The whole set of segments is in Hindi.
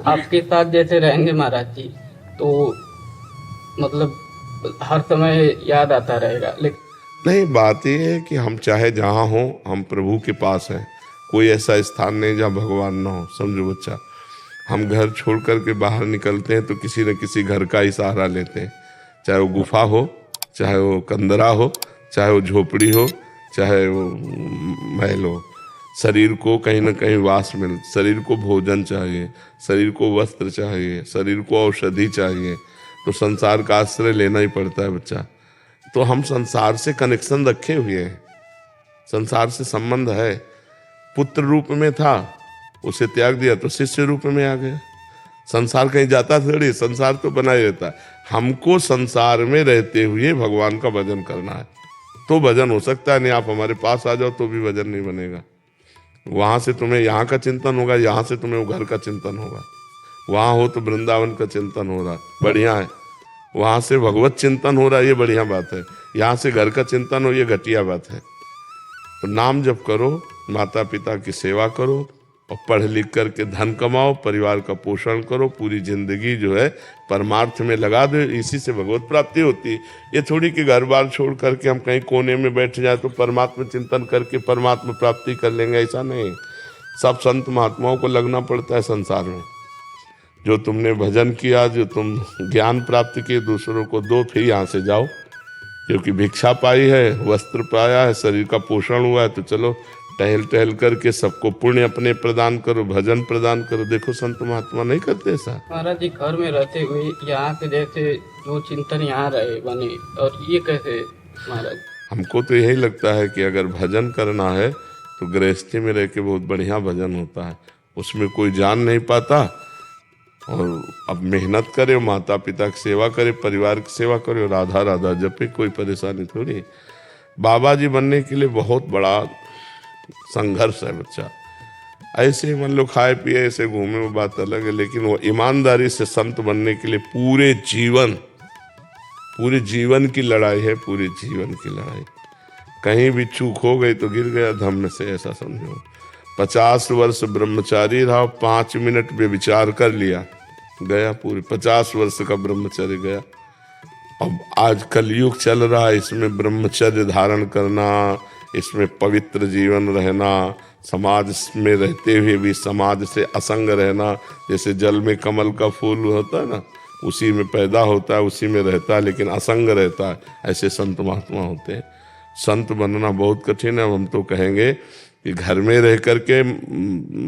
आपके साथ जैसे रहेंगे महाराज जी, तो मतलब हर समय याद आता रहेगा। लेकिन नहीं, बात यह है कि हम चाहे जहाँ हों, हम प्रभु के पास हैं। कोई ऐसा स्थान नहीं जहाँ भगवान ना हो, समझो बच्चा। हम घर छोड़ करके बाहर निकलते हैं तो किसी न किसी घर का ही सहारा लेते हैं, चाहे वो गुफा हो, चाहे वो कंदरा हो, चाहे वो झोपड़ी हो, चाहे वो महल हो। शरीर को कहीं ना कहीं वास मिल, शरीर को भोजन चाहिए, शरीर को वस्त्र चाहिए, शरीर को औषधि चाहिए, तो संसार का आश्रय लेना ही पड़ता है बच्चा। तो हम संसार से कनेक्शन रखे हुए हैं, संसार से संबंध है। पुत्र रूप में था, उसे त्याग दिया तो शिष्य रूप में आ गया। संसार कहीं जाता थोड़ी, संसार तो बना ही रहता है। हमको संसार में रहते हुए भगवान का भजन करना है, तो भजन हो सकता है। नहीं, आप हमारे पास आ जाओ तो भी भजन नहीं बनेगा। वहां से तुम्हें यहाँ का चिंतन होगा, यहाँ से तुम्हें वो घर का चिंतन होगा। वहां हो तो वृंदावन का चिंतन हो रहा है, बढ़िया है। वहां से भगवत चिंतन हो रहा है, ये बढ़िया बात है। यहाँ से घर का चिंतन हो, ये घटिया बात है। तो नाम जप करो, माता पिता की सेवा करो, और पढ़ लिख करके धन कमाओ, परिवार का पोषण करो, पूरी जिंदगी जो है परमार्थ में लगा दो। इसी से भगवत प्राप्ति होती है। ये थोड़ी कि घर बार छोड़ करके हम कहीं कोने में बैठ जाए तो परमात्मा चिंतन करके परमात्मा प्राप्ति कर लेंगे, ऐसा नहीं। सब संत महात्माओं को लगना पड़ता है संसार में। जो तुमने भजन किया, जो तुम ज्ञान प्राप्त किए, दूसरों को दो, फिर यहाँ से जाओ। क्योंकि भिक्षा पाई है, वस्त्र पाया है, शरीर का पोषण हुआ है, तो चलो टहल टहल करके सबको पुण्य अपने प्रदान करो, भजन प्रदान करो। देखो संत महात्मा नहीं करते ऐसा। महाराज जी घर में रहते हुए यहाँ के जैसे जो चिंतन यहाँ रहे बने, और ये कैसे महाराज? हमको तो यही लगता है कि अगर भजन करना है तो गृहस्थी में रह के बहुत बढ़िया भजन होता है। उसमें कोई जान नहीं पाता। और अब मेहनत करे, माता पिता की सेवा करे, परिवार की सेवा करे, राधा राधा जपे, कोई परेशानी थोड़ी। बाबा जी बनने के लिए बहुत बड़ा संघर्ष है बच्चा। ऐसे ही मान लो खाए पिए ऐसे घूमे, वो बात अलग है। लेकिन वो ईमानदारी से संत बनने के लिए पूरे जीवन की लड़ाई है, पूरे जीवन की लड़ाई। कहीं भी चूक हो गई तो गिर गया धम्म से, ऐसा समझो। 50 वर्ष ब्रह्मचारी रहा, 5 मिनट में विचार कर लिया, गया पूरे 50 वर्ष का ब्रह्मचर्य गया। अब आज कलयुग चल रहा है, इसमें ब्रह्मचर्य धारण करना, इसमें पवित्र जीवन रहना, समाज में रहते हुए भी समाज से असंग रहना। जैसे जल में कमल का फूल होता है ना, उसी में पैदा होता है, उसी में रहता है, लेकिन असंग रहता है। ऐसे संत महात्मा होते हैं। संत बनना बहुत कठिन है। हम तो कहेंगे कि घर में रह करके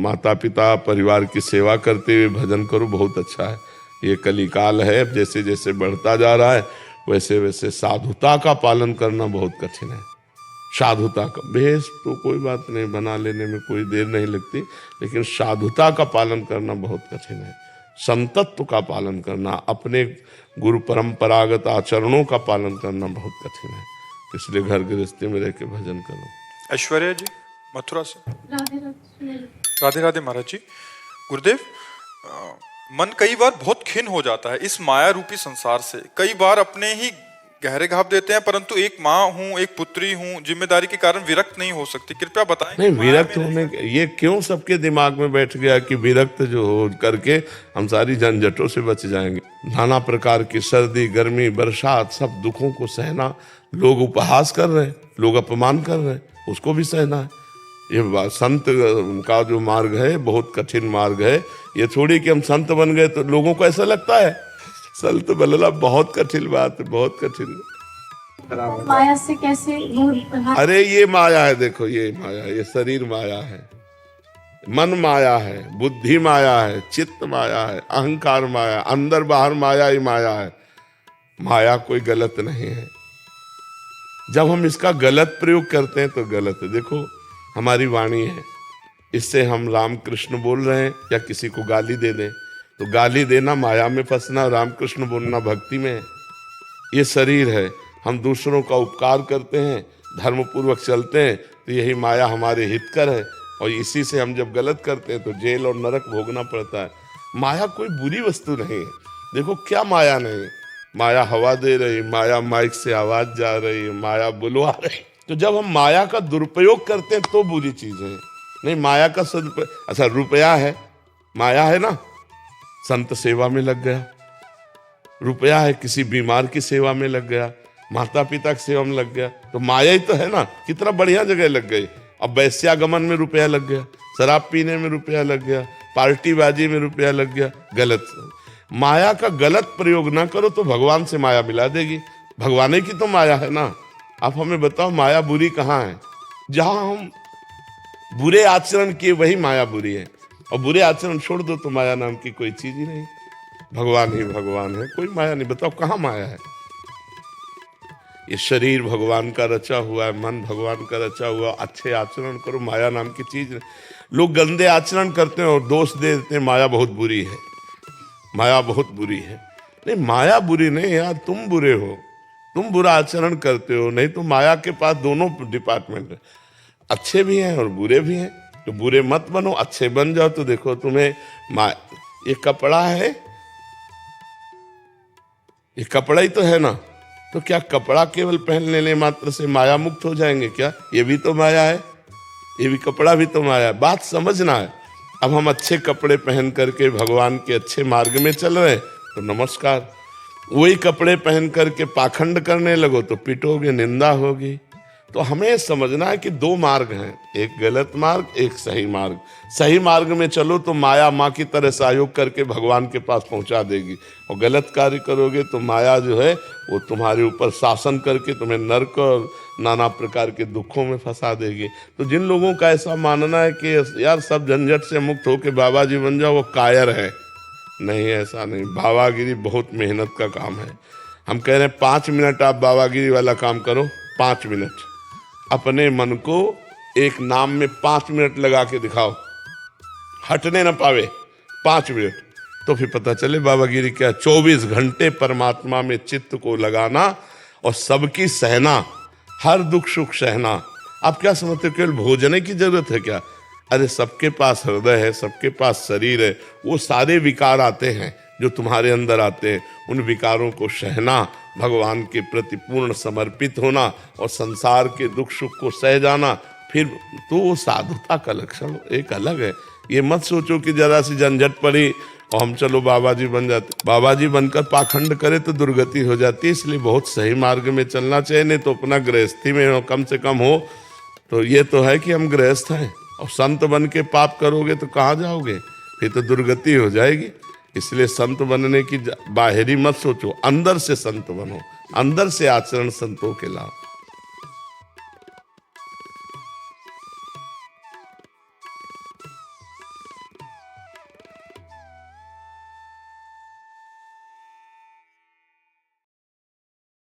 माता पिता परिवार की सेवा करते हुए भजन करो, बहुत अच्छा है। ये कलिकाल है, जैसे जैसे बढ़ता जा रहा है वैसे वैसे साधुता का पालन करना बहुत कठिन है। साधुता का भेष तो कोई बात नहीं, बना लेने में कोई देर नहीं लगती, लेकिन साधुता का पालन करना बहुत कठिन है। संतत्व का पालन करना, अपने गुरु परंपरागत आचरणों का पालन करना बहुत कठिन है। इसलिए घर गृहस्थी में रह के भजन करो। ऐश्वर्या जी मथुरा से। राधे राधे। राधे राधे महाराज जी। गुरुदेव, मन कई बार बहुत खिन्न हो जाता है इस माया रूपी संसार से। कई बार अपने ही गहरे घाव देते हैं, परंतु एक माँ हूँ, एक पुत्री हूँ, जिम्मेदारी के कारण विरक्त नहीं हो सकती। कृपया बताएं। नहीं, विरक्त होने ये क्यों सबके दिमाग में बैठ गया कि विरक्त जो हो करके हम सारी झंझटों से बच जाएंगे। नाना प्रकार की सर्दी गर्मी बरसात सब दुखों को सहना। लोग उपहास कर रहे हैं, लोग अपमान कर रहे हैं, उसको भी सहना है। ये संत का जो मार्ग है बहुत कठिन मार्ग है। ये थोड़ी कि हम संत बन गए तो लोगों को ऐसा लगता है। संत बनना बहुत कठिन बात है, बहुत कठिन। माया से कैसे दूर? अरे ये माया है, देखो ये माया, ये शरीर माया है, मन माया है, बुद्धि माया है, चित्त माया है, अहंकार माया, अंदर बाहर माया ही माया है। माया कोई गलत नहीं है। जब हम इसका गलत प्रयोग करते हैं तो गलत है। देखो हमारी वाणी है, इससे हम राम कृष्ण बोल रहे हैं या किसी को गाली दे दें तो गाली देना माया में फंसना, राम कृष्ण बोलना भक्ति में है। ये शरीर है, हम दूसरों का उपकार करते हैं, धर्मपूर्वक चलते हैं तो यही माया हमारे हितकर है। और इसी से हम जब गलत करते हैं तो जेल और नरक भोगना पड़ता है। माया कोई बुरी वस्तु नहीं है। देखो क्या माया नहीं, माया हवा दे रही, माया माइक से आवाज जा रही, माया बुलवा रही। तो जब हम माया का दुरुपयोग करते हैं तो बुरी चीज है। नहीं, माया का सदुपयोग, अच्छा रुपया है, माया है ना, संत सेवा में लग गया, रुपया है किसी बीमार की सेवा में लग गया, माता पिता की सेवा में लग गया, तो माया ही तो है ना। कितना बढ़िया जगह लग गई। अब वैश्यागमन में रुपया लग गया, शराब पीने में रुपया लग गया, पार्टीबाजी में रुपया लग गया। गलत, माया का गलत प्रयोग ना करो तो भगवान से माया मिला देगी। भगवान की तो माया है ना। आप हमें बताओ माया बुरी कहाँ है? जहां हम बुरे आचरण किए वही माया बुरी है, और बुरे आचरण छोड़ दो तो माया नाम की कोई चीज ही नहीं। भगवान ही भगवान है, कोई माया नहीं। बताओ कहाँ माया है? ये शरीर भगवान का रचा हुआ है, मन भगवान का रचा हुआ। अच्छे आचरण करो, माया नाम की चीज नहीं। लोग गंदे आचरण करते हैं और दोष दे देते हैं माया बहुत बुरी है, माया बहुत बुरी है। नहीं, माया बुरी नहीं यार, तुम बुरे हो, तुम बुरा आचरण करते हो। नहीं तो माया के पास दोनों डिपार्टमेंट है, अच्छे भी हैं और बुरे भी हैं। तो बुरे मत बनो, अच्छे बन जाओ। तो देखो तुम्हें ये कपड़ा है, ये कपड़ा ही तो है ना। तो क्या कपड़ा केवल पहन लेने मात्र से माया मुक्त हो जाएंगे क्या? ये भी तो माया है, ये भी कपड़ा भी तो माया है। बात समझना है। अब हम अच्छे कपड़े पहन करके भगवान के अच्छे मार्ग में चल रहे हैं तो नमस्कार। वही कपड़े पहन करके पाखंड करने लगो तो पिटोगे, निंदा होगी। तो हमें समझना है कि दो मार्ग हैं, एक गलत मार्ग, एक सही मार्ग। सही मार्ग में चलो तो माया माँ की तरह सहयोग करके भगवान के पास पहुंचा देगी, और गलत कार्य करोगे तो माया जो है वो तुम्हारे ऊपर शासन करके तुम्हें नरक और नाना प्रकार के दुखों में फंसा देगी। तो जिन लोगों का ऐसा मानना है कि यार सब झंझट से मुक्त होके बाबा जी बन जाओ, वो कायर है। नहीं, ऐसा नहीं। बाबागिरी बहुत मेहनत का काम है। हम कह रहे हैं 5 मिनट आप बाबागिरी वाला काम करो, 5 मिनट अपने मन को एक नाम में 5 मिनट लगा के दिखाओ, हटने न पावे 5 मिनट, तो फिर पता चले बाबागिरी क्या। 24 घंटे परमात्मा में चित्त को लगाना और सबकी सहना, हर दुख सुख सहना। आप क्या समझते हो केवल भोजन की जरूरत है क्या? अरे सबके पास हृदय है, सबके पास शरीर है। वो सारे विकार आते हैं जो तुम्हारे अंदर आते हैं, उन विकारों को सहना, भगवान के प्रति पूर्ण समर्पित होना और संसार के दुख सुख को सह जाना, फिर तो वो साधुता का लक्षण एक अलग है। ये मत सोचो कि जरा सी झंझट पड़ी और हम चलो बाबा जी बन जाते। बाबा जी बनकर पाखंड करे तो दुर्गति हो जाती है। इसलिए बहुत सही मार्ग में चलना चाहिए। नहीं तो अपना गृहस्थी में हो, कम से कम हो तो ये तो है कि हम गृहस्थ हैं। और संत बन के पाप करोगे तो कहाँ जाओगे? फिर तो दुर्गति हो जाएगी। इसलिए संत बनने की बाहरी मत सोचो, अंदर से संत बनो, अंदर से आचरण संतों के लाओ।